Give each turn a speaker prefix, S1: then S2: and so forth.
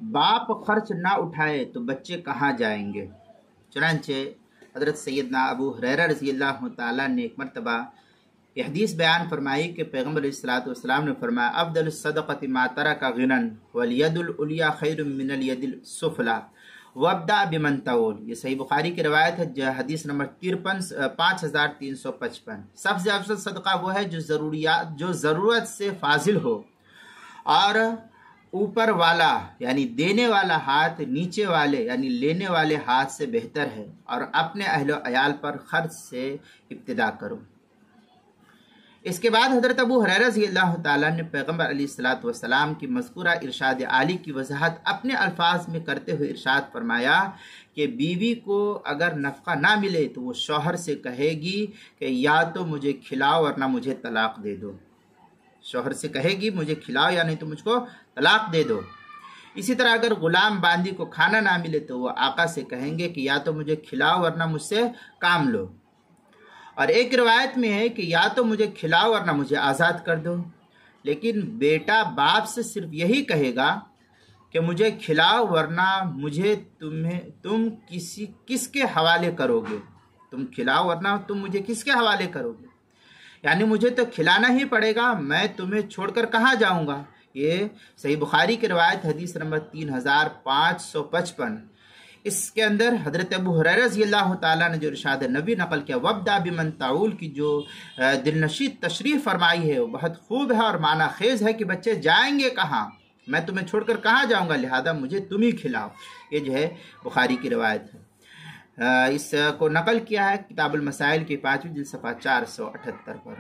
S1: باپ خرچ نہ اٹھائے تو بچے کہاں جائیں گے؟ چنانچہ حضرت سیدنا ابو ہریرہ رضی اللہ تعالیٰ نے ایک مرتبہ یہ حدیث بیان فرمائی کہ پیغمبر علیہ الصلوۃ والسلام نے فرمایا افضل الصدقۃ ما ترک غنى والید العلیٰ خیر من الید السفلی وابدأ بمن تعول۔ یہ صحیح بخاری کی روایت ہے، حدیث نمبر 5355۔ سب سے افضل صدقہ وہ ہے جو ضرورت سے فاضل ہو، اور اوپر والا یعنی دینے والا ہاتھ نیچے والے یعنی لینے والے ہاتھ سے بہتر ہے، اور اپنے اہل و عیال پر خرچ سے ابتدا کرو۔ اس کے بعد حضرت ابو ہریرہ رضی اللہ تعالیٰ نے پیغمبر علیہ الصلوۃ والسلام کی مذکورہ ارشاد عالی کی وضاحت اپنے الفاظ میں کرتے ہوئے ارشاد فرمایا کہ بیوی کو اگر نفقہ نہ ملے تو وہ شوہر سے کہے گی کہ یا تو مجھے کھلاؤ ورنہ مجھے طلاق دے دو۔ شوہر سے کہے گی مجھے کھلاؤ یا نہیں تو مجھ کو طلاق دے دو۔ اسی طرح اگر غلام باندی کو کھانا نہ ملے تو وہ آقا سے کہیں گے کہ یا تو مجھے کھلاؤ ورنہ مجھ سے کام لو۔ اور ایک روایت میں ہے کہ یا تو مجھے کھلاؤ ورنہ مجھے آزاد کر دو۔ لیکن بیٹا باپ سے صرف یہی کہے گا کہ مجھے کھلاؤ ورنہ مجھے تم کس کے حوالے کرو گے؟ تم کھلاؤ ورنہ تم مجھے کس کے حوالے کرو گے؟ یعنی مجھے تو کھلانا ہی پڑے گا، میں تمہیں چھوڑ کر کہاں جاؤں گا؟ یہ صحیح بخاری کی روایت حدیث نمبر 3555۔ اس کے اندر حضرت ابو ہریرہ رضی اللہ تعالیٰ نے جو ارشاد نبی نقل کیا وابدأ بمن تعول کی جو دلنشین تشریح فرمائی ہے وہ بہت خوب ہے اور معنی خیز ہے کہ بچے جائیں گے کہاں؟ میں تمہیں چھوڑ کر کہاں جاؤں گا، لہذا مجھے تم ہی کھلاؤ۔ یہ جو ہے بخاری کی روایت ہے۔ اس کو نقل کیا ہے کتاب المسائل کی 5ویں جلد صفحہ 478 پر۔